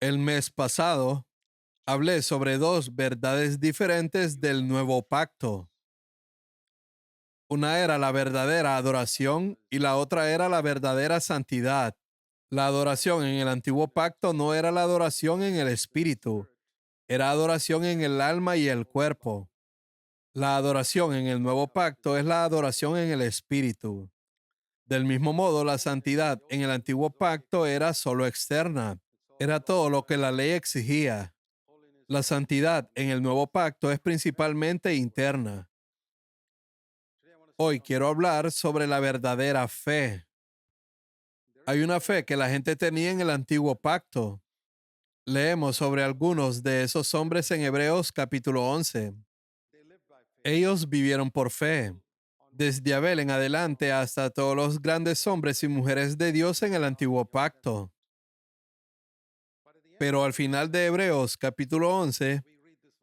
El mes pasado hablé sobre dos verdades diferentes del nuevo pacto. Una era la verdadera adoración y la otra era la verdadera santidad. La adoración en el antiguo pacto no era la adoración en el espíritu, era adoración en el alma y el cuerpo. La adoración en el nuevo pacto es la adoración en el espíritu. Del mismo modo, la santidad en el antiguo pacto era solo externa, era todo lo que la ley exigía. La santidad en el nuevo pacto es principalmente interna. Hoy quiero hablar sobre la verdadera fe. Hay una fe que la gente tenía en el antiguo pacto. Leemos sobre algunos de esos hombres en Hebreos capítulo 11. Ellos vivieron por fe, desde Abel en adelante hasta todos los grandes hombres y mujeres de Dios en el antiguo pacto. Pero al final de Hebreos capítulo 11,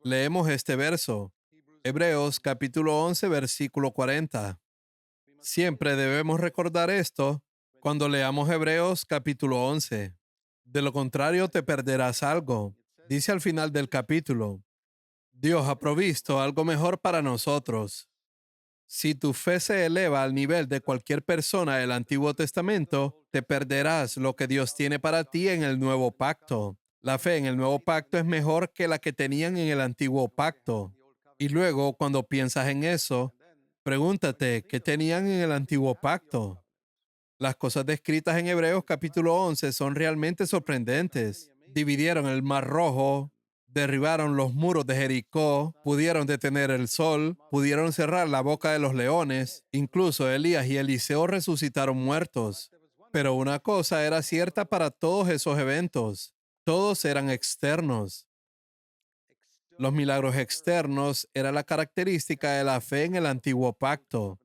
leemos este verso. Hebreos capítulo 11, versículo 40. Siempre debemos recordar esto cuando leamos Hebreos capítulo 11. De lo contrario, te perderás algo. Dice al final del capítulo, Dios ha provisto algo mejor para nosotros. Si tu fe se eleva al nivel de cualquier persona del Antiguo Testamento, te perderás lo que Dios tiene para ti en el Nuevo Pacto. La fe en el Nuevo Pacto es mejor que la que tenían en el Antiguo Pacto. Y luego, cuando piensas en eso, pregúntate, ¿qué tenían en el Antiguo Pacto? Las cosas descritas en Hebreos capítulo 11 son realmente sorprendentes. Dividieron el Mar Rojo, derribaron los muros de Jericó, pudieron detener el sol, pudieron cerrar la boca de los leones, incluso Elías y Eliseo resucitaron muertos. Pero una cosa era cierta para todos esos eventos. Todos eran externos. Los milagros externos era la característica de la fe en el antiguo pacto.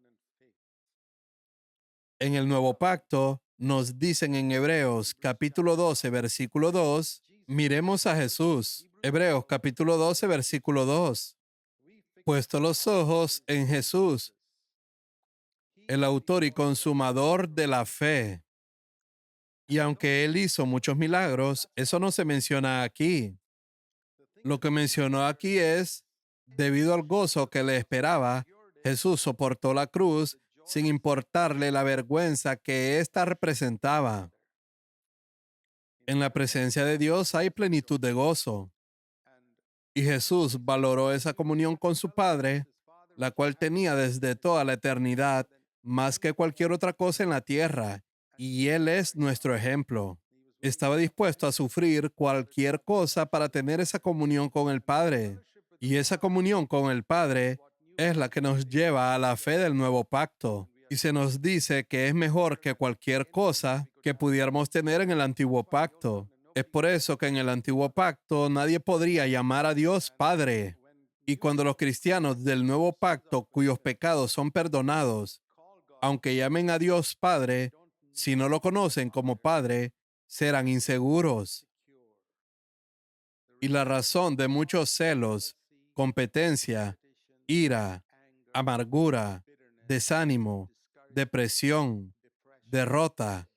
En el nuevo pacto, nos dicen en Hebreos capítulo 12, versículo 2, miremos a Jesús. Hebreos capítulo 12, versículo 2. Puesto los ojos en Jesús, el autor y consumador de la fe. Y aunque él hizo muchos milagros, eso no se menciona aquí. Lo que mencionó aquí es, debido al gozo que le esperaba, Jesús soportó la cruz sin importarle la vergüenza que ésta representaba. En la presencia de Dios hay plenitud de gozo. Y Jesús valoró esa comunión con su Padre, la cual tenía desde toda la eternidad, más que cualquier otra cosa en la tierra. Y Él es nuestro ejemplo. Estaba dispuesto a sufrir cualquier cosa para tener esa comunión con el Padre. Y esa comunión con el Padre es la que nos lleva a la fe del nuevo pacto. Y se nos dice que es mejor que cualquier cosa que pudiéramos tener en el antiguo pacto. Es por eso que en el antiguo pacto nadie podría llamar a Dios Padre. Y cuando los cristianos del nuevo pacto cuyos pecados son perdonados, aunque llamen a Dios Padre, si no lo conocen como Padre, serán inseguros. Y la razón de muchos celos, competencia, ira, amargura, desánimo, depresión, derrota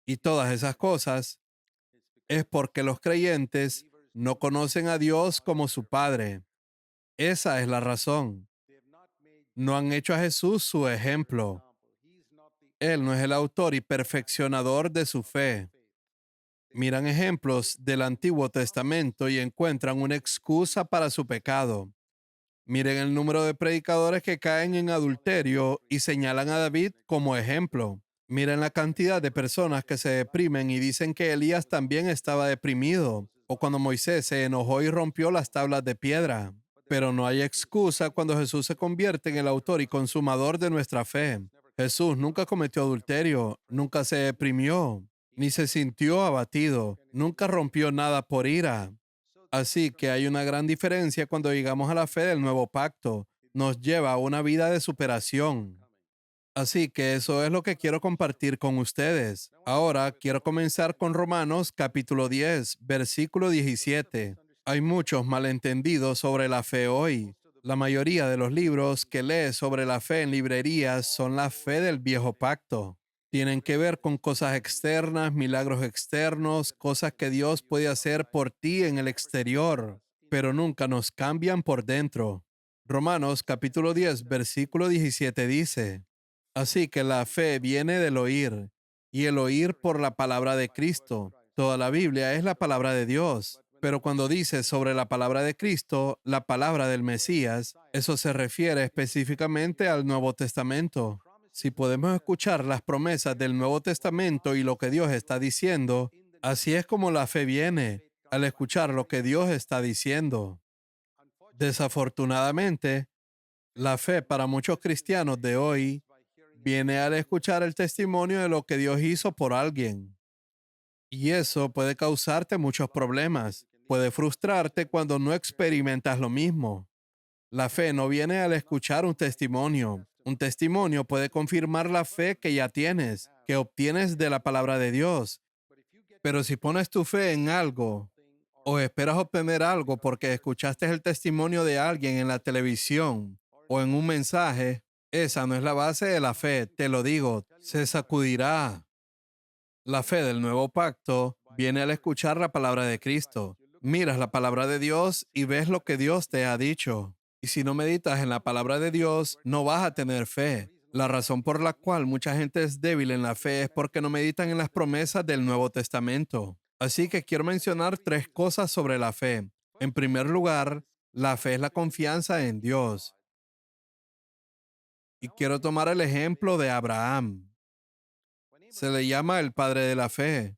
y todas esas cosas es porque los creyentes no conocen a Dios como su Padre. Esa es la razón. No han hecho a Jesús su ejemplo. Él no es el autor y perfeccionador de su fe. Miran ejemplos del Antiguo Testamento y encuentran una excusa para su pecado. Miren el número de predicadores que caen en adulterio y señalan a David como ejemplo. Miren la cantidad de personas que se deprimen y dicen que Elías también estaba deprimido, o cuando Moisés se enojó y rompió las tablas de piedra. Pero no hay excusa cuando Jesús se convierte en el autor y consumador de nuestra fe. Jesús nunca cometió adulterio, nunca se deprimió, ni se sintió abatido, nunca rompió nada por ira. Así que hay una gran diferencia cuando llegamos a la fe del nuevo pacto. Nos lleva a una vida de superación. Así que eso es lo que quiero compartir con ustedes. Ahora quiero comenzar con Romanos capítulo 10, versículo 17. Hay muchos malentendidos sobre la fe hoy. La mayoría de los libros que lees sobre la fe en librerías son la fe del viejo pacto. Tienen que ver con cosas externas, milagros externos, cosas que Dios puede hacer por ti en el exterior, pero nunca nos cambian por dentro. Romanos capítulo 10, versículo 17 dice, así que la fe viene del oír, y el oír por la palabra de Cristo. Toda la Biblia es la palabra de Dios, pero cuando dice sobre la palabra de Cristo, la palabra del Mesías, eso se refiere específicamente al Nuevo Testamento. Si podemos escuchar las promesas del Nuevo Testamento y lo que Dios está diciendo, así es como la fe viene, al escuchar lo que Dios está diciendo. Desafortunadamente, la fe para muchos cristianos de hoy viene al escuchar el testimonio de lo que Dios hizo por alguien. Y eso puede causarte muchos problemas. Puede frustrarte cuando no experimentas lo mismo. La fe no viene al escuchar un testimonio. Un testimonio puede confirmar la fe que ya tienes, que obtienes de la palabra de Dios. Pero si pones tu fe en algo o esperas obtener algo porque escuchaste el testimonio de alguien en la televisión o en un mensaje, esa no es la base de la fe, te lo digo, se sacudirá. La fe del nuevo pacto viene al escuchar la palabra de Cristo. Miras la palabra de Dios y ves lo que Dios te ha dicho. Y si no meditas en la palabra de Dios, no vas a tener fe. La razón por la cual mucha gente es débil en la fe es porque no meditan en las promesas del Nuevo Testamento. Así que quiero mencionar tres cosas sobre la fe. En primer lugar, la fe es la confianza en Dios. Y quiero tomar el ejemplo de Abraham. Se le llama el padre de la fe.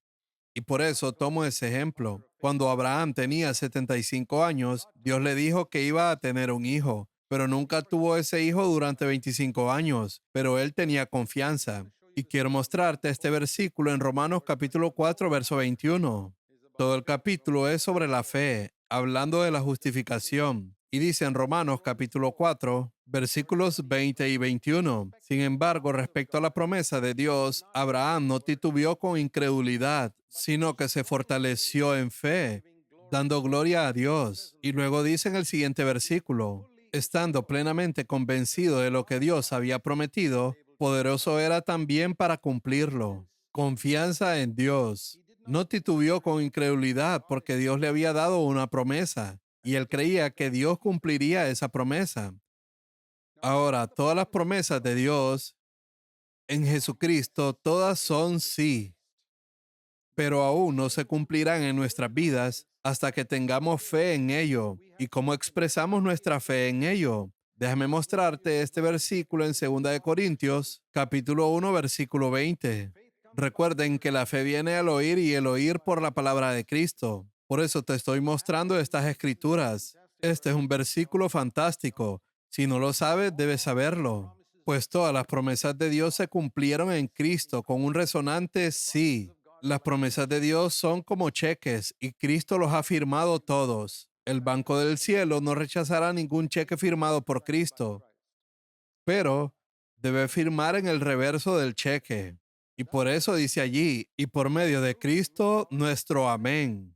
Y por eso tomo ese ejemplo. Cuando Abraham tenía 75 años, Dios le dijo que iba a tener un hijo, pero nunca tuvo ese hijo durante 25 años, pero él tenía confianza. Y quiero mostrarte este versículo en Romanos capítulo 4, verso 21. Todo el capítulo es sobre la fe, hablando de la justificación. Y dice en Romanos capítulo 4, versículos 20 y 21. Sin embargo, respecto a la promesa de Dios, Abraham no titubeó con incredulidad, sino que se fortaleció en fe, dando gloria a Dios. Y luego dice en el siguiente versículo, estando plenamente convencido de lo que Dios había prometido, poderoso era también para cumplirlo. Confianza en Dios. No titubeó con incredulidad porque Dios le había dado una promesa y él creía que Dios cumpliría esa promesa. Ahora, todas las promesas de Dios en Jesucristo, todas son sí, pero aún no se cumplirán en nuestras vidas hasta que tengamos fe en ello. ¿Y cómo expresamos nuestra fe en ello? Déjame mostrarte este versículo en 2 Corintios, capítulo 1, versículo 20. Recuerden que la fe viene al oír y el oír por la palabra de Cristo. Por eso te estoy mostrando estas escrituras. Este es un versículo fantástico. Si no lo sabes, debes saberlo. Pues todas las promesas de Dios se cumplieron en Cristo con un resonante sí. Las promesas de Dios son como cheques y Cristo los ha firmado todos. El Banco del Cielo no rechazará ningún cheque firmado por Cristo, pero debe firmar en el reverso del cheque. Y por eso dice allí, y por medio de Cristo, nuestro amén.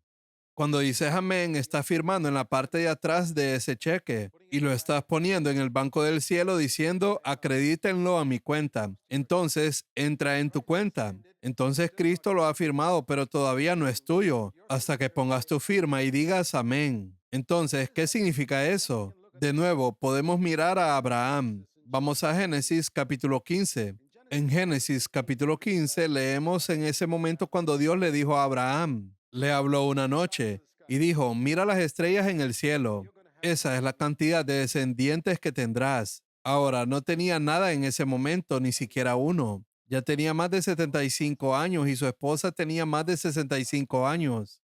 Cuando dices amén, estás firmando en la parte de atrás de ese cheque y lo estás poniendo en el banco del cielo diciendo, acredítenlo a mi cuenta. Entonces, entra en tu cuenta. Entonces Cristo lo ha firmado, pero todavía no es tuyo, hasta que pongas tu firma y digas amén. Entonces, ¿qué significa eso? De nuevo, podemos mirar a Abraham. Vamos a Génesis capítulo 15. En Génesis capítulo 15 leemos en ese momento cuando Dios le dijo a Abraham, le habló una noche y dijo, mira las estrellas en el cielo. Esa es la cantidad de descendientes que tendrás. Ahora, no tenía nada en ese momento, ni siquiera uno. Ya tenía más de 75 años y su esposa tenía más de 65 años.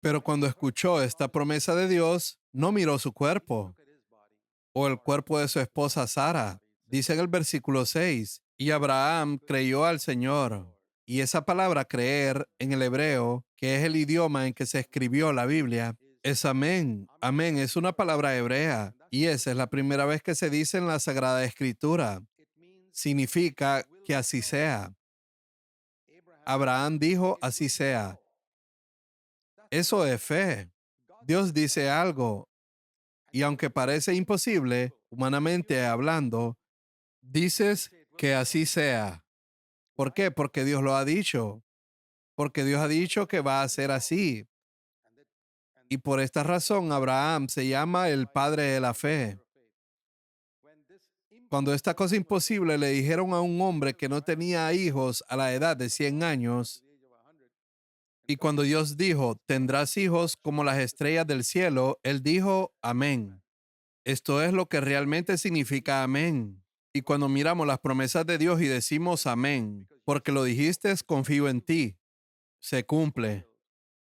Pero cuando escuchó esta promesa de Dios, no miró su cuerpo o el cuerpo de su esposa Sara. Dice en el versículo 6, y Abraham creyó al Señor. Y esa palabra creer en el hebreo, que es el idioma en que se escribió la Biblia, es amén. Amén es una palabra hebrea y esa es la primera vez que se dice en la Sagrada Escritura. Significa que así sea. Abraham dijo así sea. Eso es fe. Dios dice algo y aunque parece imposible, humanamente hablando, dices que así sea. ¿Por qué? Porque Dios lo ha dicho. Porque Dios ha dicho que va a ser así. Y por esta razón Abraham se llama el padre de la fe. Cuando esta cosa imposible le dijeron a un hombre que no tenía hijos a la edad de 100 años, y cuando Dios dijo, tendrás hijos como las estrellas del cielo, él dijo, amén. Esto es lo que realmente significa amén. Y cuando miramos las promesas de Dios y decimos amén, porque lo dijiste, confío en ti, se cumple.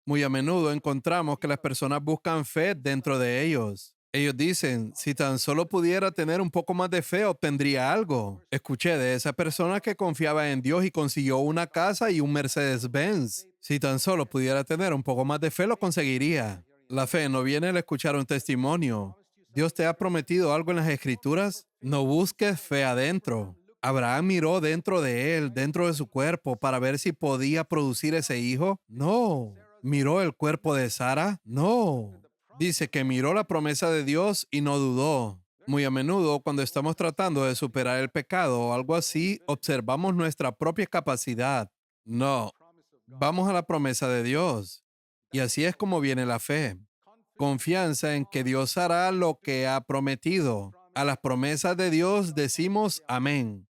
Muy a menudo encontramos que las personas buscan fe dentro de ellos. Ellos dicen, si tan solo pudiera tener un poco más de fe, obtendría algo. Escuché de esa persona que confiaba en Dios y consiguió una casa y un Mercedes-Benz. Si tan solo pudiera tener un poco más de fe, lo conseguiría. La fe no viene al escuchar un testimonio. Dios te ha prometido algo en las Escrituras. No busques fe adentro. Abraham miró dentro de él, dentro de su cuerpo, para ver si podía producir ese hijo. No. ¿Miró el cuerpo de Sara? No. Dice que miró la promesa de Dios y no dudó. Muy a menudo, cuando estamos tratando de superar el pecado o algo así, observamos nuestra propia capacidad. No. Vamos a la promesa de Dios. Y así es como viene la fe. Confianza en que Dios hará lo que ha prometido. A las promesas de Dios decimos amén.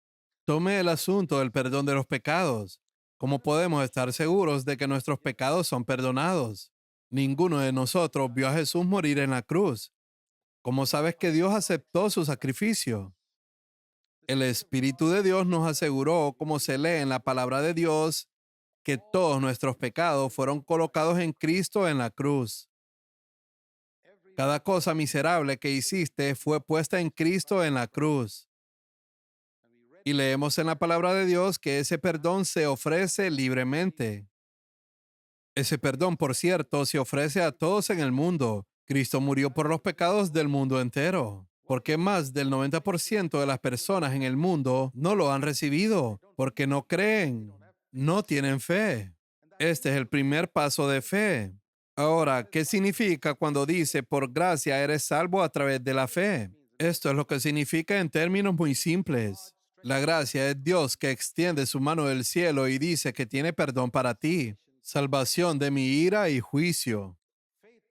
Tome el asunto del perdón de los pecados. ¿Cómo podemos estar seguros de que nuestros pecados son perdonados? Ninguno de nosotros vio a Jesús morir en la cruz. ¿Cómo sabes que Dios aceptó su sacrificio? El Espíritu de Dios nos aseguró, como se lee en la palabra de Dios, que todos nuestros pecados fueron colocados en Cristo en la cruz. Cada cosa miserable que hiciste fue puesta en Cristo en la cruz. Y leemos en la palabra de Dios que ese perdón se ofrece libremente. Ese perdón, por cierto, se ofrece a todos en el mundo. Cristo murió por los pecados del mundo entero. Porque más del 90% de las personas en el mundo no lo han recibido, porque no creen, no tienen fe. Este es el primer paso de fe. Ahora, ¿qué significa cuando dice, por gracia eres salvo a través de la fe? Esto es lo que significa en términos muy simples. La gracia es Dios que extiende su mano del cielo y dice que tiene perdón para ti, salvación de mi ira y juicio.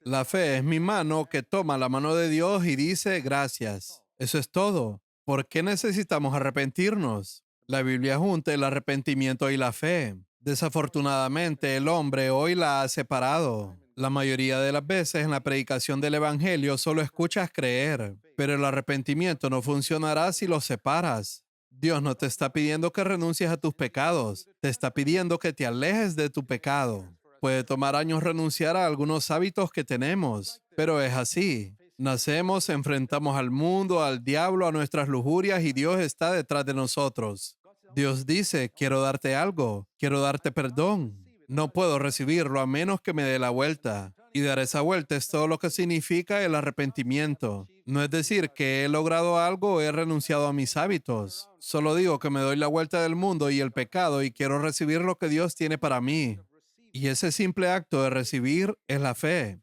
La fe es mi mano que toma la mano de Dios y dice gracias. Eso es todo. ¿Por qué necesitamos arrepentirnos? La Biblia junta el arrepentimiento y la fe. Desafortunadamente, el hombre hoy la ha separado. La mayoría de las veces en la predicación del Evangelio solo escuchas creer, pero el arrepentimiento no funcionará si lo separas. Dios no te está pidiendo que renuncies a tus pecados, te está pidiendo que te alejes de tu pecado. Puede tomar años renunciar a algunos hábitos que tenemos, pero es así. Nacemos, enfrentamos al mundo, al diablo, a nuestras lujurias y Dios está detrás de nosotros. Dios dice, quiero darte algo, quiero darte perdón. No puedo recibirlo a menos que me dé la vuelta. Y dar esa vuelta es todo lo que significa el arrepentimiento. No es decir que he logrado algo o he renunciado a mis hábitos. Solo digo que me doy la vuelta del mundo y el pecado y quiero recibir lo que Dios tiene para mí. Y ese simple acto de recibir es la fe.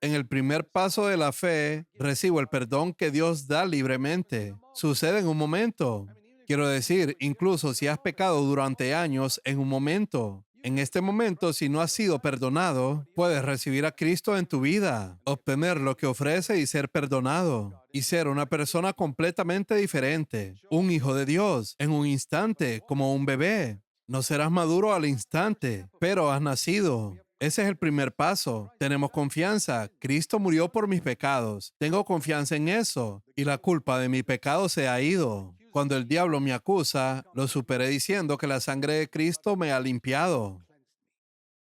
En el primer paso de la fe, recibo el perdón que Dios da libremente. Sucede en un momento. Quiero decir, incluso si has pecado durante años, en un momento. En este momento, si no has sido perdonado, puedes recibir a Cristo en tu vida, obtener lo que ofrece y ser perdonado, y ser una persona completamente diferente, un hijo de Dios, en un instante, como un bebé. No serás maduro al instante, pero has nacido. Ese es el primer paso. Tenemos confianza. Cristo murió por mis pecados. Tengo confianza en eso. Y la culpa de mi pecado se ha ido. Cuando el diablo me acusa, lo superé diciendo que la sangre de Cristo me ha limpiado.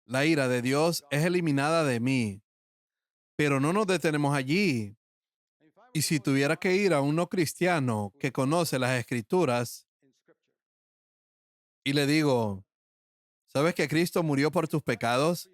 La ira de Dios es eliminada de mí. Pero no nos detenemos allí. Y si tuviera que ir a un no cristiano que conoce las Escrituras y le digo, ¿sabes que Cristo murió por tus pecados?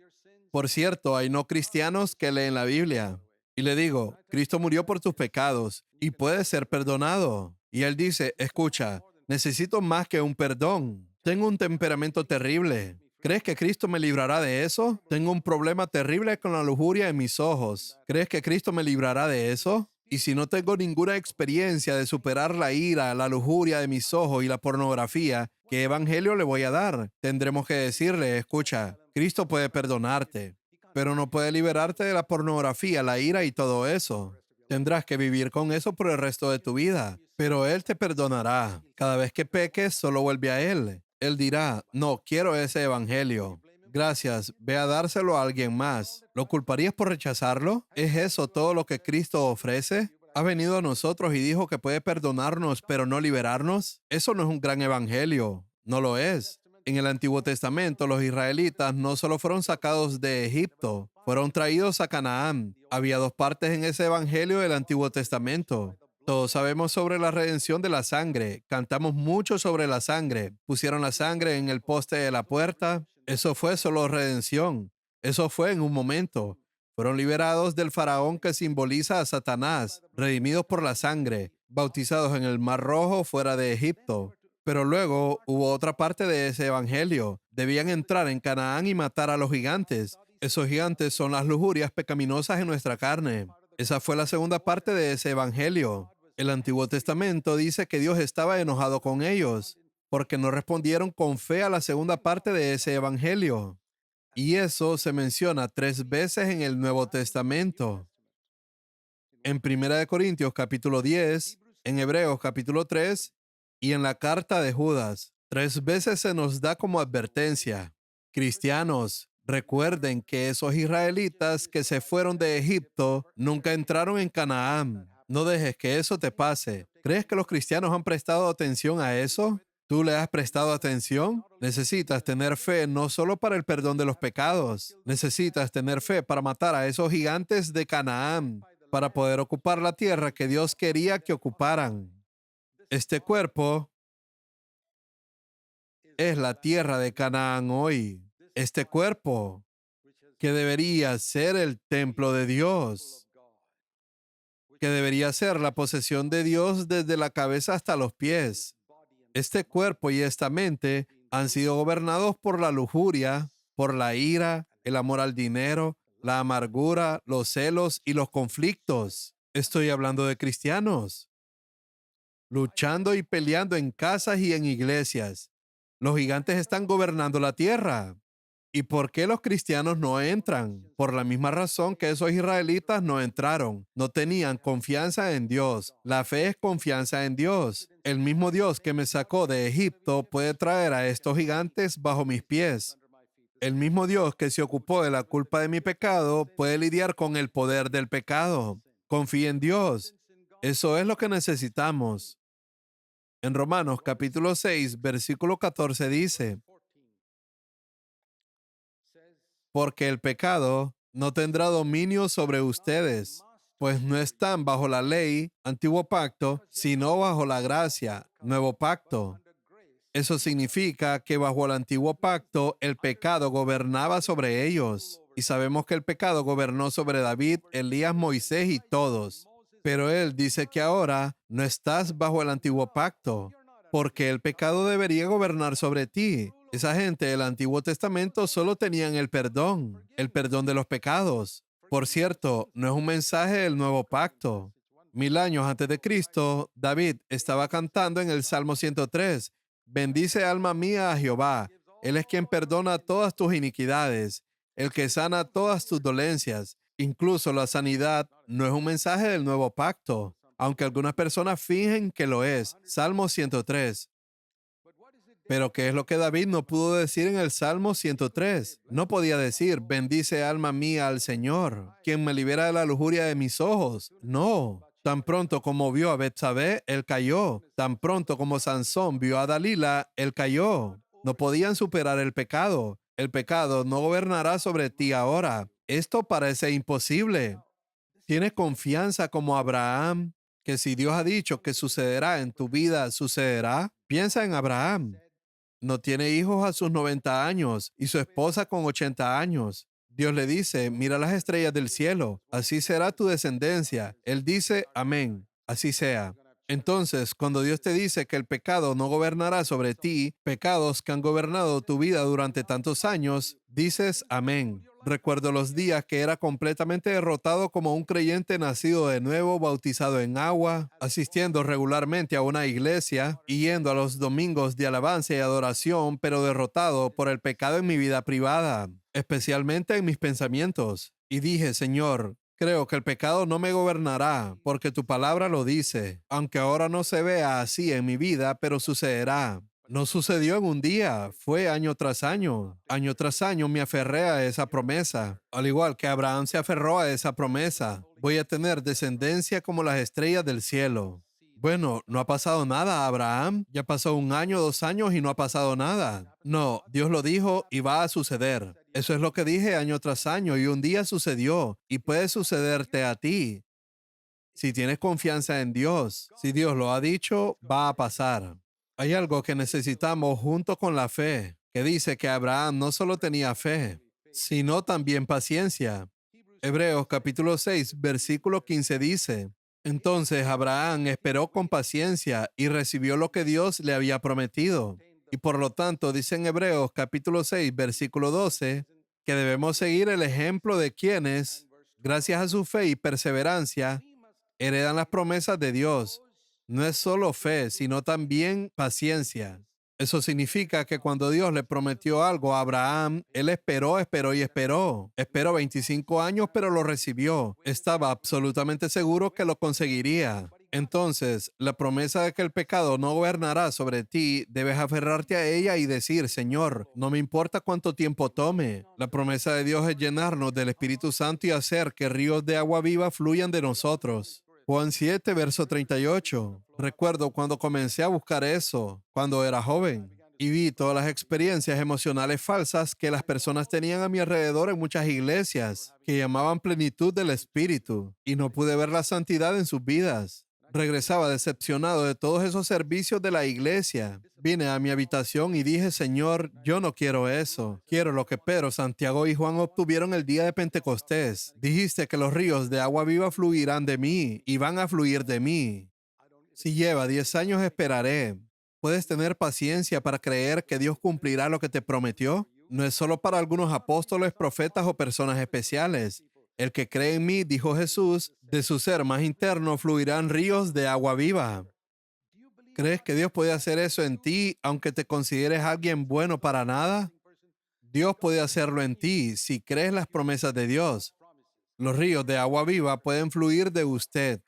Por cierto, hay no cristianos que leen la Biblia. Y le digo, Cristo murió por tus pecados y puedes ser perdonado. Y él dice, escucha, necesito más que un perdón. Tengo un temperamento terrible. ¿Crees que Cristo me librará de eso? Tengo un problema terrible con la lujuria en mis ojos. ¿Crees que Cristo me librará de eso? Y si no tengo ninguna experiencia de superar la ira, la lujuria de mis ojos y la pornografía, ¿qué evangelio le voy a dar? Tendremos que decirle, escucha, Cristo puede perdonarte, pero no puede liberarte de la pornografía, la ira y todo eso. Tendrás que vivir con eso por el resto de tu vida, pero Él te perdonará. Cada vez que peques, solo vuelve a Él. Él dirá, no, quiero ese evangelio. Gracias, ve a dárselo a alguien más. ¿Lo culparías por rechazarlo? ¿Es eso todo lo que Cristo ofrece? ¿Ha venido a nosotros y dijo que puede perdonarnos pero no liberarnos? Eso no es un gran evangelio. No lo es. En el Antiguo Testamento, los israelitas no solo fueron sacados de Egipto, fueron traídos a Canaán. Había dos partes en ese evangelio del Antiguo Testamento. Todos sabemos sobre la redención de la sangre. Cantamos mucho sobre la sangre. Pusieron la sangre en el poste de la puerta. Eso fue solo redención. Eso fue en un momento. Fueron liberados del faraón que simboliza a Satanás, redimidos por la sangre, bautizados en el Mar Rojo fuera de Egipto. Pero luego hubo otra parte de ese evangelio. Debían entrar en Canaán y matar a los gigantes. Esos gigantes son las lujurias pecaminosas en nuestra carne. Esa fue la segunda parte de ese evangelio. El Antiguo Testamento dice que Dios estaba enojado con ellos porque no respondieron con fe a la segunda parte de ese evangelio. Y eso se menciona 3 veces en el Nuevo Testamento. En Primera de Corintios capítulo 10, en Hebreos capítulo 3 y en la carta de Judas. 3 veces se nos da como advertencia. Cristianos, recuerden que esos israelitas que se fueron de Egipto nunca entraron en Canaán. No dejes que eso te pase. ¿Crees que los cristianos han prestado atención a eso? ¿Tú le has prestado atención? Necesitas tener fe no solo para el perdón de los pecados. Necesitas tener fe para matar a esos gigantes de Canaán, para poder ocupar la tierra que Dios quería que ocuparan. Este cuerpo es la tierra de Canaán hoy. Este cuerpo que debería ser el templo de Dios, que debería ser la posesión de Dios desde la cabeza hasta los pies. Este cuerpo y esta mente han sido gobernados por la lujuria, por la ira, el amor al dinero, la amargura, los celos y los conflictos. Estoy hablando de cristianos, luchando y peleando en casas y en iglesias. Los gigantes están gobernando la tierra. ¿Y por qué los cristianos no entran? Por la misma razón que esos israelitas no entraron. No tenían confianza en Dios. La fe es confianza en Dios. El mismo Dios que me sacó de Egipto puede traer a estos gigantes bajo mis pies. El mismo Dios que se ocupó de la culpa de mi pecado puede lidiar con el poder del pecado. Confía en Dios. Eso es lo que necesitamos. En Romanos capítulo 6, versículo 14 dice, porque el pecado no tendrá dominio sobre ustedes, pues no están bajo la ley, antiguo pacto, sino bajo la gracia, nuevo pacto. Eso significa que bajo el antiguo pacto el pecado gobernaba sobre ellos. Y sabemos que el pecado gobernó sobre David, Elías, Moisés y todos. Pero él dice que ahora no estás bajo el antiguo pacto, porque el pecado debería gobernar sobre ti. Esa gente del Antiguo Testamento solo tenían el perdón de los pecados. Por cierto, no es un mensaje del nuevo pacto. 1000 años antes de Cristo, David estaba cantando en el Salmo 103. Bendice alma mía a Jehová. Él es quien perdona todas tus iniquidades, el que sana todas tus dolencias. Incluso la sanidad no es un mensaje del nuevo pacto, aunque algunas personas fingen que lo es. Salmo 103. Pero ¿qué es lo que David no pudo decir en el Salmo 103? No podía decir, bendice alma mía al Señor, quien me libera de la lujuria de mis ojos. No. Tan pronto como vio a Betsabé, él cayó. Tan pronto como Sansón vio a Dalila, él cayó. No podían superar el pecado. El pecado no gobernará sobre ti ahora. Esto parece imposible. ¿Tienes confianza como Abraham, que si Dios ha dicho que sucederá en tu vida, sucederá? Piensa en Abraham. No tiene hijos a sus 90 años y su esposa con 80 años. Dios le dice, mira las estrellas del cielo, así será tu descendencia. Él dice, amén, así sea. Entonces, cuando Dios te dice que el pecado no gobernará sobre ti, pecados que han gobernado tu vida durante tantos años, dices, amén. Recuerdo los días que era completamente derrotado como un creyente nacido de nuevo, bautizado en agua, asistiendo regularmente a una iglesia y yendo a los domingos de alabanza y adoración, pero derrotado por el pecado en mi vida privada, especialmente en mis pensamientos. Y dije, Señor, creo que el pecado no me gobernará, porque tu palabra lo dice, aunque ahora no se vea así en mi vida, pero sucederá. No sucedió en un día, fue año tras año. Año tras año me aferré a esa promesa, al igual que Abraham se aferró a esa promesa. Voy a tener descendencia como las estrellas del cielo. Bueno, no ha pasado nada, Abraham. Ya pasó un año, 2 años y no ha pasado nada. No, Dios lo dijo y va a suceder. Eso es lo que dije año tras año y un día sucedió y puede sucederte a ti. Si tienes confianza en Dios, si Dios lo ha dicho, va a pasar. Hay algo que necesitamos junto con la fe, que dice que Abraham no solo tenía fe, sino también paciencia. Hebreos capítulo 6, versículo 15 dice, entonces Abraham esperó con paciencia y recibió lo que Dios le había prometido. Y por lo tanto, dice en Hebreos capítulo 6, versículo 12, que debemos seguir el ejemplo de quienes, gracias a su fe y perseverancia, heredan las promesas de Dios. No es solo fe, sino también paciencia. Eso significa que cuando Dios le prometió algo a Abraham, él esperó, esperó y esperó. Esperó 25 años, pero lo recibió. Estaba absolutamente seguro que lo conseguiría. Entonces, la promesa de que el pecado no gobernará sobre ti, debes aferrarte a ella y decir, Señor, no me importa cuánto tiempo tome. La promesa de Dios es llenarnos del Espíritu Santo y hacer que ríos de agua viva fluyan de nosotros. Juan 7, verso 38. Recuerdo cuando comencé a buscar eso, cuando era joven, y vi todas las experiencias emocionales falsas que las personas tenían a mi alrededor en muchas iglesias, que llamaban plenitud del Espíritu, y no pude ver la santidad en sus vidas. Regresaba decepcionado de todos esos servicios de la iglesia. Vine a mi habitación y dije, Señor, yo no quiero eso. Quiero lo que Pedro, Santiago y Juan obtuvieron el día de Pentecostés. Dijiste que los ríos de agua viva fluirán de mí y van a fluir de mí. Si lleva 10 años, esperaré. ¿Puedes tener paciencia para creer que Dios cumplirá lo que te prometió? No es solo para algunos apóstoles, profetas o personas especiales. El que cree en mí, dijo Jesús, de su ser más interno fluirán ríos de agua viva. ¿Crees que Dios puede hacer eso en ti aunque te consideres alguien bueno para nada? Dios puede hacerlo en ti si crees las promesas de Dios. Los ríos de agua viva pueden fluir de usted.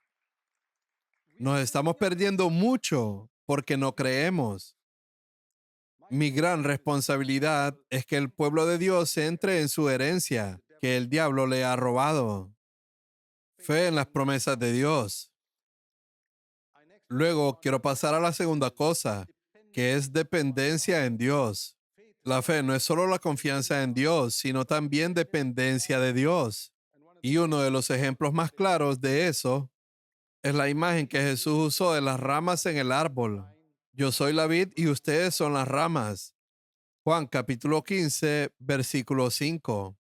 Nos estamos perdiendo mucho porque no creemos. Mi gran responsabilidad es que el pueblo de Dios entre en su herencia que el diablo le ha robado. Fe en las promesas de Dios. Luego quiero pasar a la segunda cosa, que es dependencia en Dios. La fe no es solo la confianza en Dios, sino también dependencia de Dios. Y uno de los ejemplos más claros de eso es la imagen que Jesús usó de las ramas en el árbol. Yo soy la vid y ustedes son las ramas. Juan capítulo 15, versículo 5.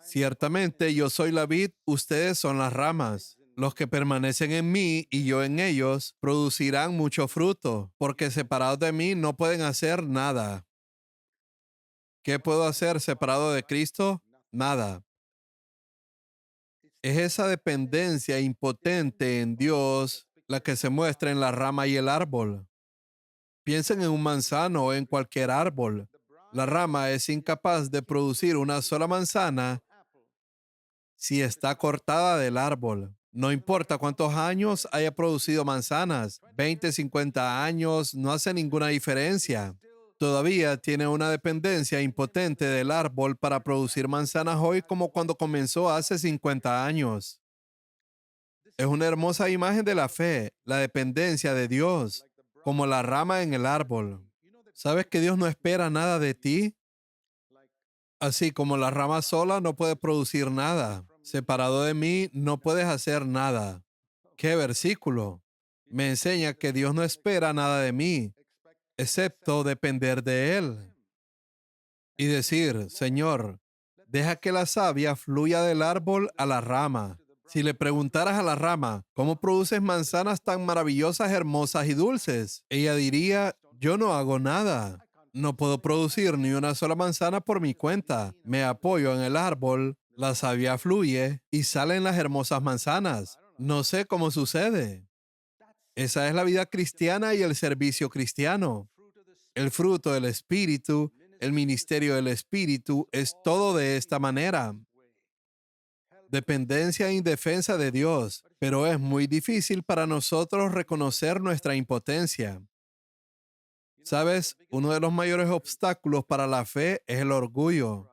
Ciertamente yo soy la vid, ustedes son las ramas. Los que permanecen en mí y yo en ellos producirán mucho fruto, porque separados de mí no pueden hacer nada. ¿Qué puedo hacer separado de Cristo? Nada. Es esa dependencia impotente en Dios la que se muestra en la rama y el árbol. Piensen en un manzano o en cualquier árbol. La rama es incapaz de producir una sola manzana si está cortada del árbol. No importa cuántos años haya producido manzanas, 20, 50 años, no hace ninguna diferencia. Todavía tiene una dependencia impotente del árbol para producir manzanas hoy como cuando comenzó hace 50 años. Es una hermosa imagen de la fe, la dependencia de Dios, como la rama en el árbol. ¿Sabes que Dios no espera nada de ti? Así como la rama sola no puede producir nada. Separado de mí no puedes hacer nada. ¿Qué versículo? Me enseña que Dios no espera nada de mí, excepto depender de Él. Y decir, Señor, deja que la savia fluya del árbol a la rama. Si le preguntaras a la rama, ¿cómo produces manzanas tan maravillosas, hermosas y dulces? Ella diría, yo no hago nada. No puedo producir ni una sola manzana por mi cuenta. Me apoyo en el árbol, la savia fluye y salen las hermosas manzanas. No sé cómo sucede. Esa es la vida cristiana y el servicio cristiano. El fruto del Espíritu, el ministerio del Espíritu es todo de esta manera. Dependencia e indefensa de Dios, pero es muy difícil para nosotros reconocer nuestra impotencia. ¿Sabes? Uno de los mayores obstáculos para la fe es el orgullo.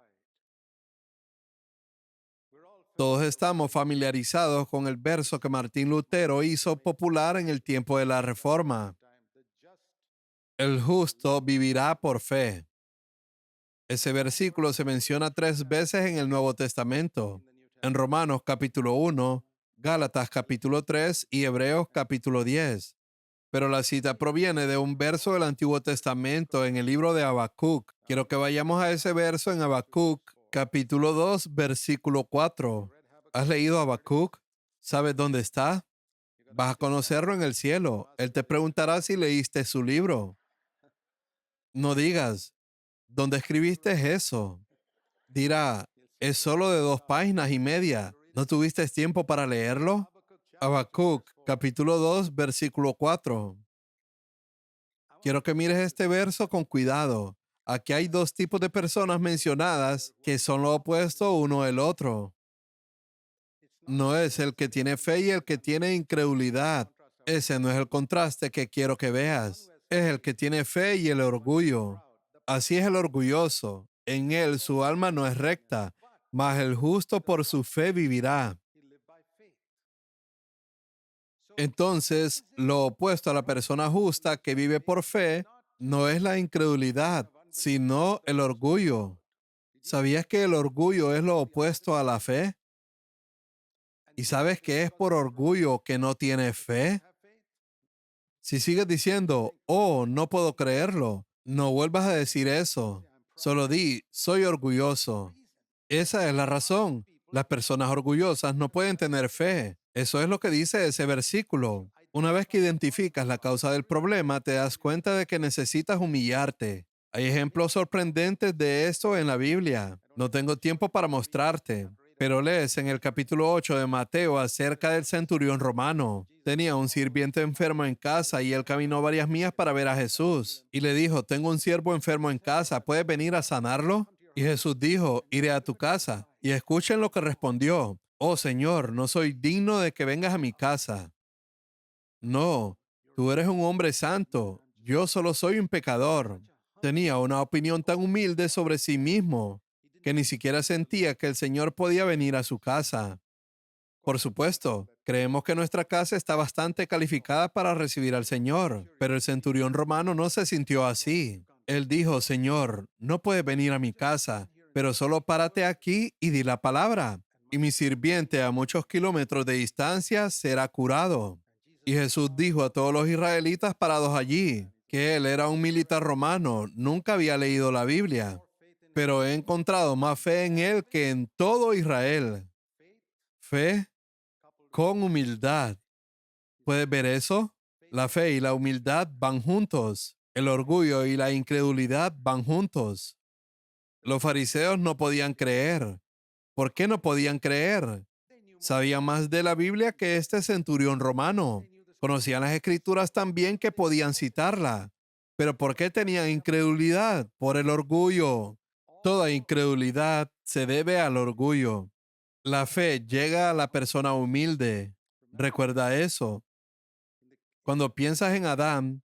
Todos estamos familiarizados con el verso que Martín Lutero hizo popular en el tiempo de la Reforma. El justo vivirá por fe. Ese versículo se menciona 3 veces en el Nuevo Testamento, en Romanos capítulo 1, Gálatas capítulo 3 y Hebreos capítulo 10. Pero la cita proviene de un verso del Antiguo Testamento en el libro de Habacuc. Quiero que vayamos a ese verso en Habacuc capítulo 2, versículo 4. ¿Has leído Habacuc? ¿Sabes dónde está? Vas a conocerlo en el cielo. Él te preguntará si leíste su libro. No digas, ¿dónde escribiste eso? Dirá, es solo de 2 páginas y media. ¿No tuviste tiempo para leerlo? Habacuc, capítulo 2, versículo 4. Quiero que mires este verso con cuidado. Aquí hay 2 tipos de personas mencionadas que son lo opuesto uno del otro. No es el que tiene fe y el que tiene incredulidad. Ese no es el contraste que quiero que veas. Es el que tiene fe y el orgullo. Así es el orgulloso. En él su alma no es recta, mas el justo por su fe vivirá. Entonces, lo opuesto a la persona justa que vive por fe no es la incredulidad, sino el orgullo. ¿Sabías que el orgullo es lo opuesto a la fe? ¿Y sabes que es por orgullo que no tiene fe? Si sigues diciendo, oh, no puedo creerlo, no vuelvas a decir eso. Solo di, soy orgulloso. Esa es la razón. Las personas orgullosas no pueden tener fe. Eso es lo que dice ese versículo. Una vez que identificas la causa del problema, te das cuenta de que necesitas humillarte. Hay ejemplos sorprendentes de esto en la Biblia. No tengo tiempo para mostrarte, pero lees en el capítulo 8 de Mateo acerca del centurión romano. Tenía un sirviente enfermo en casa y él caminó varias millas para ver a Jesús. Y le dijo, tengo un siervo enfermo en casa, ¿puedes venir a sanarlo? Y Jesús dijo, iré a tu casa. Y escuchen lo que respondió. Oh Señor, no soy digno de que vengas a mi casa. No, tú eres un hombre santo. Yo solo soy un pecador. Tenía una opinión tan humilde sobre sí mismo que ni siquiera sentía que el Señor podía venir a su casa. Por supuesto, creemos que nuestra casa está bastante calificada para recibir al Señor, pero el centurión romano no se sintió así. Él dijo, Señor, no puedes venir a mi casa, pero solo párate aquí y di la palabra, y mi sirviente a muchos kilómetros de distancia será curado. Y Jesús dijo a todos los israelitas parados allí, que él era un militar romano, nunca había leído la Biblia, pero he encontrado más fe en él que en todo Israel. Fe con humildad. ¿Puedes ver eso? La fe y la humildad van juntos. El orgullo y la incredulidad van juntos. Los fariseos no podían creer. ¿Por qué no podían creer? Sabían más de la Biblia que este centurión romano. Conocían las escrituras tan bien que podían citarla. Pero ¿por qué tenían incredulidad? Por el orgullo. Toda incredulidad se debe al orgullo. La fe llega a la persona humilde. Recuerda eso. Cuando piensas en Adán,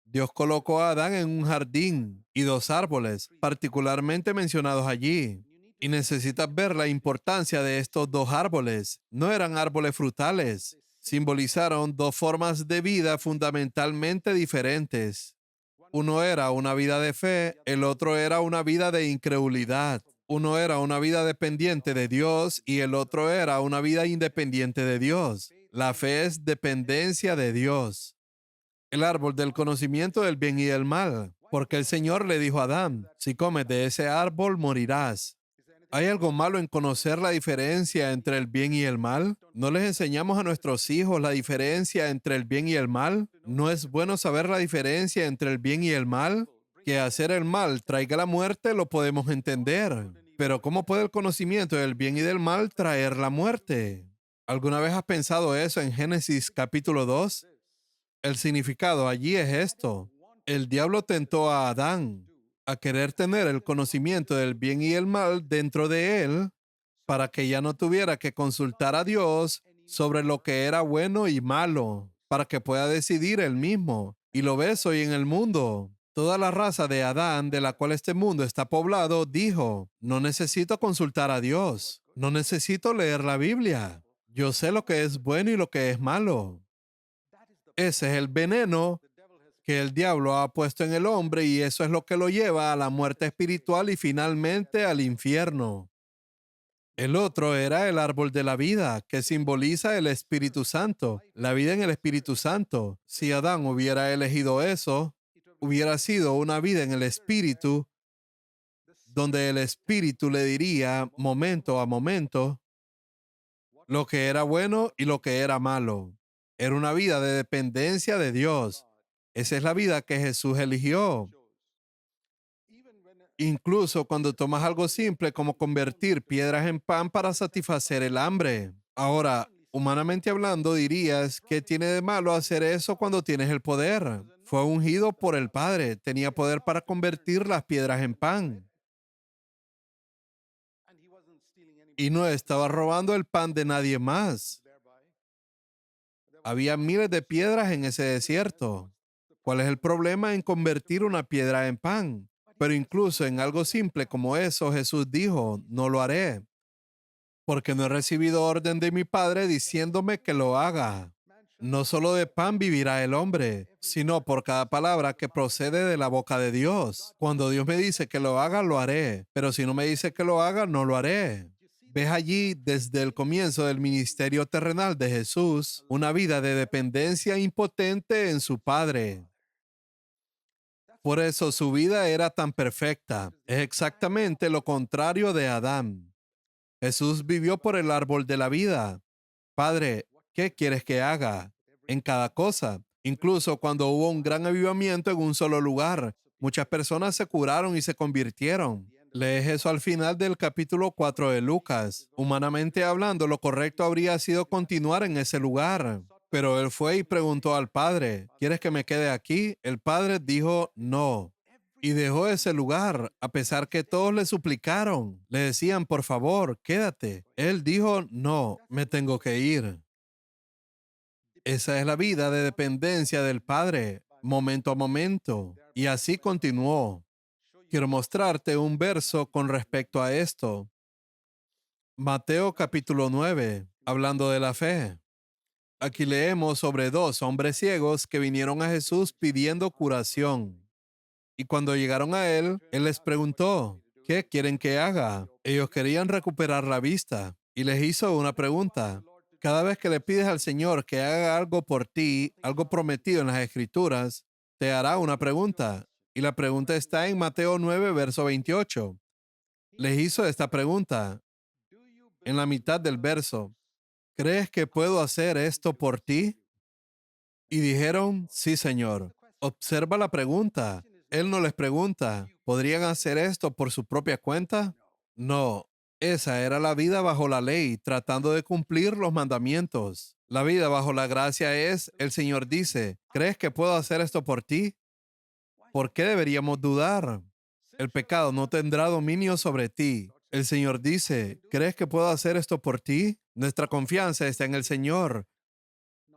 Dios colocó a Adán en un jardín y 2 árboles, particularmente mencionados allí. Y necesitas ver la importancia de estos 2 árboles. No eran árboles frutales. Simbolizaron 2 formas de vida fundamentalmente diferentes. Uno era una vida de fe, el otro era una vida de incredulidad. Uno era una vida dependiente de Dios y el otro era una vida independiente de Dios. La fe es dependencia de Dios. El árbol del conocimiento del bien y del mal, porque el Señor le dijo a Adán, si comes de ese árbol morirás. ¿Hay algo malo en conocer la diferencia entre el bien y el mal? ¿No les enseñamos a nuestros hijos la diferencia entre el bien y el mal? ¿No es bueno saber la diferencia entre el bien y el mal? que hacer el mal traiga la muerte lo podemos entender. Pero ¿cómo puede el conocimiento del bien y del mal traer la muerte? ¿Alguna vez has pensado eso en Génesis capítulo 2? El significado allí es esto. El diablo tentó a Adán a querer tener el conocimiento del bien y el mal dentro de él para que ya no tuviera que consultar a Dios sobre lo que era bueno y malo, para que pueda decidir él mismo. Y lo ves hoy en el mundo. Toda la raza de Adán, de la cual este mundo está poblado, dijo, no necesito consultar a Dios, no necesito leer la Biblia. Yo sé lo que es bueno y lo que es malo. Ese es el veneno que el diablo ha puesto en el hombre y eso es lo que lo lleva a la muerte espiritual y finalmente al infierno. El otro era el árbol de la vida, que simboliza el Espíritu Santo, la vida en el Espíritu Santo. Si Adán hubiera elegido eso, hubiera sido una vida en el Espíritu, donde el Espíritu le diría momento a momento lo que era bueno y lo que era malo. Era una vida de dependencia de Dios. Esa es la vida que Jesús eligió. Incluso cuando tomas algo simple como convertir piedras en pan para satisfacer el hambre. Ahora, humanamente hablando, dirías, ¿qué tiene de malo hacer eso cuando tienes el poder? Fue ungido por el Padre, tenía poder para convertir las piedras en pan. Y no estaba robando el pan de nadie más. Había miles de piedras en ese desierto. ¿Cuál es el problema en convertir una piedra en pan? Pero incluso en algo simple como eso, Jesús dijo, no lo haré, porque no he recibido orden de mi Padre diciéndome que lo haga. No solo de pan vivirá el hombre, sino por cada palabra que procede de la boca de Dios. Cuando Dios me dice que lo haga, lo haré, pero si no me dice que lo haga, no lo haré. Ves allí desde el comienzo del ministerio terrenal de Jesús una vida de dependencia impotente en su Padre. Por eso su vida era tan perfecta. Es exactamente lo contrario de Adán. Jesús vivió por el árbol de la vida. Padre, ¿qué quieres que haga? En cada cosa. Incluso cuando hubo un gran avivamiento en un solo lugar, muchas personas se curaron y se convirtieron. Lees eso al final del capítulo 4 de Lucas. Humanamente hablando, lo correcto habría sido continuar en ese lugar. Pero él fue y preguntó al padre, ¿quieres que me quede aquí? El padre dijo no. Y dejó ese lugar, a pesar que todos le suplicaron. Le decían, por favor, quédate. Él dijo, no, me tengo que ir. Esa es la vida de dependencia del Padre, momento a momento. Y así continuó. Quiero mostrarte un verso con respecto a esto. Mateo capítulo 9, hablando de la fe. Aquí leemos sobre dos hombres ciegos que vinieron a Jesús pidiendo curación. Y cuando llegaron a él, él les preguntó, ¿qué quieren que haga? Ellos querían recuperar la vista y les hizo una pregunta. Cada vez que le pides al Señor que haga algo por ti, algo prometido en las Escrituras, te hará una pregunta. Y la pregunta está en Mateo 9, verso 28. Les hizo esta pregunta en la mitad del verso. ¿Crees que puedo hacer esto por ti? Y dijeron, sí, Señor. Observa la pregunta. Él no les pregunta, ¿podrían hacer esto por su propia cuenta? No, esa era la vida bajo la ley, tratando de cumplir los mandamientos. La vida bajo la gracia es, el Señor dice, ¿crees que puedo hacer esto por ti? ¿Por qué deberíamos dudar? El pecado no tendrá dominio sobre ti. El Señor dice, ¿crees que puedo hacer esto por ti? Nuestra confianza está en el Señor,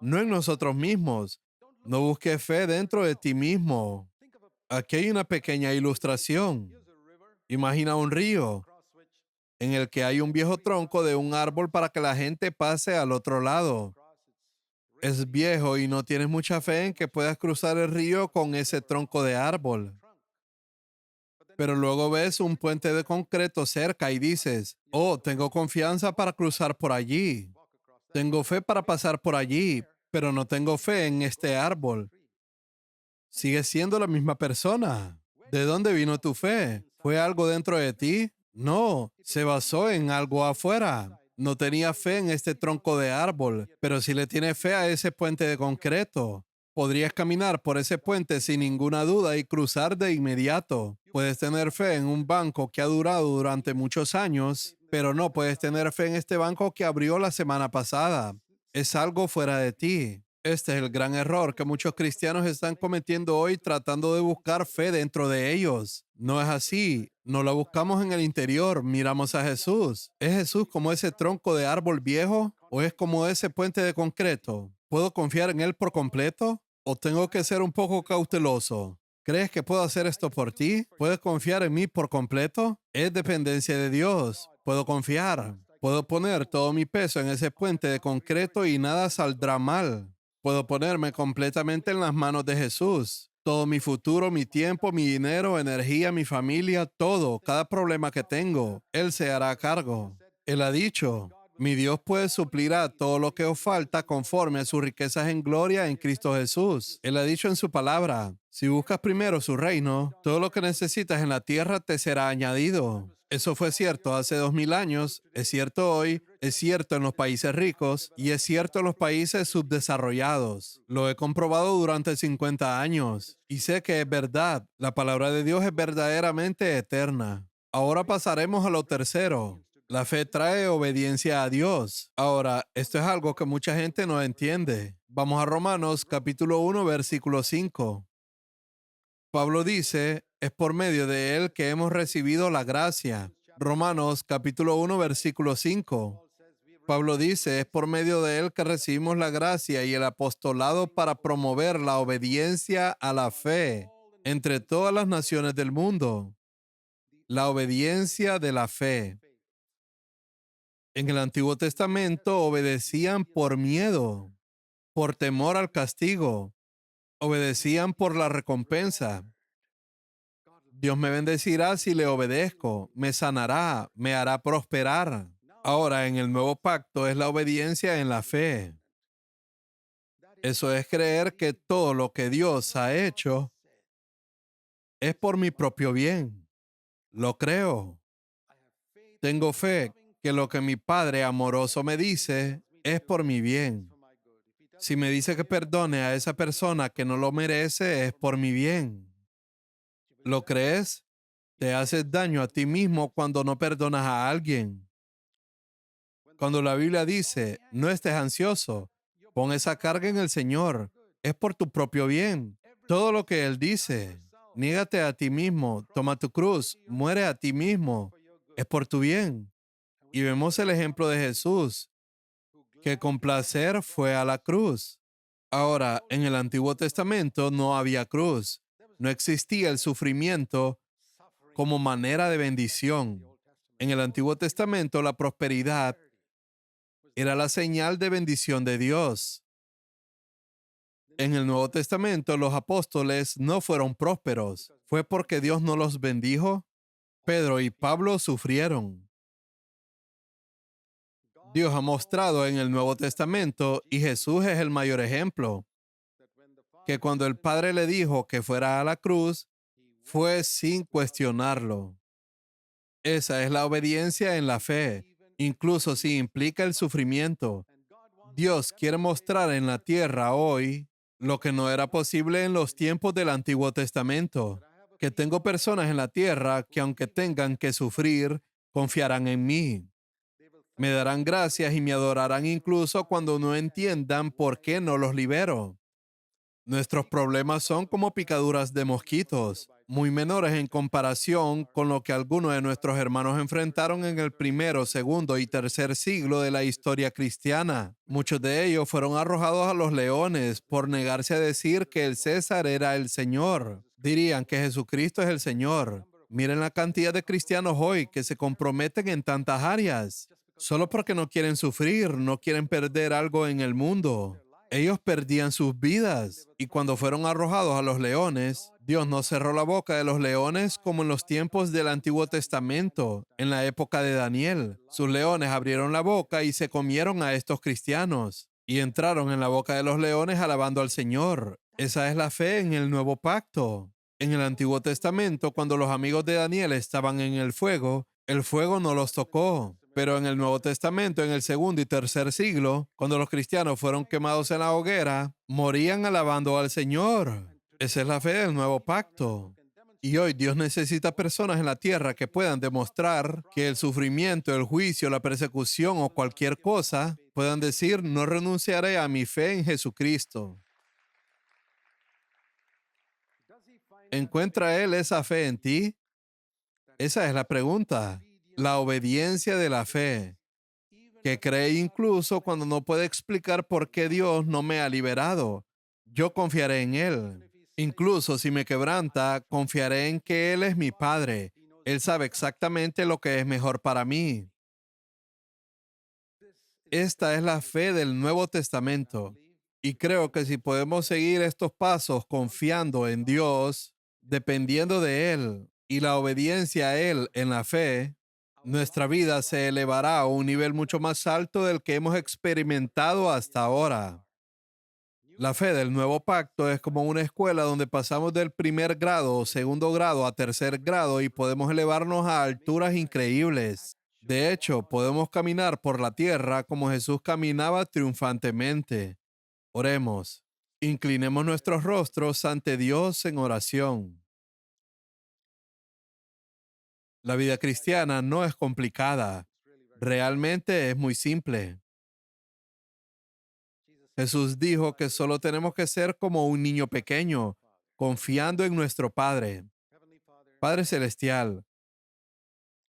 no en nosotros mismos. No busques fe dentro de ti mismo. Aquí hay una pequeña ilustración. Imagina un río en el que hay un viejo tronco de un árbol para que la gente pase al otro lado. Es viejo y no tienes mucha fe en que puedas cruzar el río con ese tronco de árbol. Pero luego ves un puente de concreto cerca y dices, oh, tengo confianza para cruzar por allí. Tengo fe para pasar por allí, pero no tengo fe en este árbol. Sigues siendo la misma persona. ¿De dónde vino tu fe? ¿Fue algo dentro de ti? No, se basó en algo afuera. No tenía fe en este tronco de árbol, pero sí le tiene fe a ese puente de concreto. Podrías caminar por ese puente sin ninguna duda y cruzar de inmediato. Puedes tener fe en un banco que ha durado durante muchos años, pero no puedes tener fe en este banco que abrió la semana pasada. Es algo fuera de ti. Este es el gran error que muchos cristianos están cometiendo hoy tratando de buscar fe dentro de ellos. No es así. No la buscamos en el interior. Miramos a Jesús. ¿Es Jesús como ese tronco de árbol viejo o es como ese puente de concreto? ¿Puedo confiar en Él por completo o tengo que ser un poco cauteloso? ¿Crees que puedo hacer esto por ti? ¿Puedes confiar en mí por completo? Es dependencia de Dios. Puedo confiar. Puedo poner todo mi peso en ese puente de concreto y nada saldrá mal. Puedo ponerme completamente en las manos de Jesús. Todo mi futuro, mi tiempo, mi dinero, energía, mi familia, todo, cada problema que tengo, Él se hará cargo. Él ha dicho, mi Dios puede suplir a todo lo que os falta conforme a sus riquezas en gloria en Cristo Jesús. Él ha dicho en su palabra, si buscas primero su reino, todo lo que necesitas en la tierra te será añadido. Eso fue cierto hace 2000 años, es cierto hoy, es cierto en los países ricos y es cierto en los países subdesarrollados. Lo he comprobado durante 50 años y sé que es verdad. La palabra de Dios es verdaderamente eterna. Ahora pasaremos a lo tercero. La fe trae obediencia a Dios. Ahora, esto es algo que mucha gente no entiende. Vamos a Romanos capítulo 1, versículo 5. Pablo dice, es por medio de él que hemos recibido la gracia. Romanos capítulo 1, versículo 5. Pablo dice, es por medio de él que recibimos la gracia y el apostolado para promover la obediencia a la fe entre todas las naciones del mundo. La obediencia de la fe. En el Antiguo Testamento obedecían por miedo, por temor al castigo, obedecían por la recompensa. Dios me bendecirá si le obedezco, me sanará, me hará prosperar. Ahora, en el nuevo pacto es la obediencia en la fe. Eso es creer que todo lo que Dios ha hecho es por mi propio bien. Lo creo. Tengo fe que lo que mi Padre amoroso me dice es por mi bien. Si me dice que perdone a esa persona que no lo merece, es por mi bien. ¿Lo crees? Te haces daño a ti mismo cuando no perdonas a alguien. Cuando la Biblia dice, no estés ansioso, pon esa carga en el Señor. Es por tu propio bien. Todo lo que Él dice, niégate a ti mismo, toma tu cruz, muere a ti mismo. Es por tu bien. Y vemos el ejemplo de Jesús, que con placer fue a la cruz. Ahora, en el Antiguo Testamento no había cruz. No existía el sufrimiento como manera de bendición. En el Antiguo Testamento la prosperidad era la señal de bendición de Dios. En el Nuevo Testamento los apóstoles no fueron prósperos. ¿Fue porque Dios no los bendijo? Pedro y Pablo sufrieron. Dios ha mostrado en el Nuevo Testamento, y Jesús es el mayor ejemplo, que cuando el Padre le dijo que fuera a la cruz, fue sin cuestionarlo. Esa es la obediencia en la fe, incluso si implica el sufrimiento. Dios quiere mostrar en la tierra hoy lo que no era posible en los tiempos del Antiguo Testamento, que tengo personas en la tierra que aunque tengan que sufrir, confiarán en mí. Me darán gracias y me adorarán incluso cuando no entiendan por qué no los libero. Nuestros problemas son como picaduras de mosquitos, muy menores en comparación con lo que algunos de nuestros hermanos enfrentaron en el primero, segundo y tercer siglo de la historia cristiana. Muchos de ellos fueron arrojados a los leones por negarse a decir que el César era el Señor. Dirían que Jesucristo es el Señor. Miren la cantidad de cristianos hoy que se comprometen en tantas áreas, solo porque no quieren sufrir, no quieren perder algo en el mundo. Ellos perdían sus vidas y cuando fueron arrojados a los leones, Dios no cerró la boca de los leones como en los tiempos del Antiguo Testamento, en la época de Daniel. Sus leones abrieron la boca y se comieron a estos cristianos y entraron en la boca de los leones alabando al Señor. Esa es la fe en el nuevo pacto. En el Antiguo Testamento, cuando los amigos de Daniel estaban en el fuego no los tocó. Pero en el Nuevo Testamento, en el segundo y tercer siglo, cuando los cristianos fueron quemados en la hoguera, morían alabando al Señor. Esa es la fe del nuevo pacto. Y hoy Dios necesita personas en la tierra que puedan demostrar que el sufrimiento, el juicio, la persecución o cualquier cosa puedan decir, no renunciaré a mi fe en Jesucristo. ¿Encuentra Él esa fe en ti? Esa es la pregunta. La obediencia de la fe, que cree incluso cuando no puede explicar por qué Dios no me ha liberado. Yo confiaré en Él. Incluso si me quebranta, confiaré en que Él es mi Padre. Él sabe exactamente lo que es mejor para mí. Esta es la fe del Nuevo Testamento. Y creo que si podemos seguir estos pasos confiando en Dios, dependiendo de Él y la obediencia a Él en la fe, nuestra vida se elevará a un nivel mucho más alto del que hemos experimentado hasta ahora. La fe del nuevo pacto es como una escuela donde pasamos del primer grado o segundo grado a tercer grado y podemos elevarnos a alturas increíbles. De hecho, podemos caminar por la tierra como Jesús caminaba triunfantemente. Oremos. Inclinemos nuestros rostros ante Dios en oración. La vida cristiana no es complicada. Realmente es muy simple. Jesús dijo que solo tenemos que ser como un niño pequeño, confiando en nuestro Padre. Padre Celestial,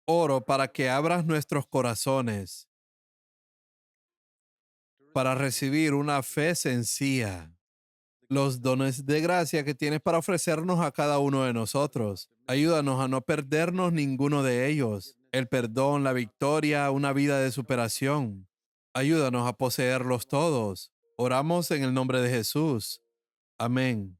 oro para que abras nuestros corazones para recibir una fe sencilla, los dones de gracia que tienes para ofrecernos a cada uno de nosotros. Ayúdanos a no perdernos ninguno de ellos. El perdón, la victoria, una vida de superación. Ayúdanos a poseerlos todos. Oramos en el nombre de Jesús. Amén.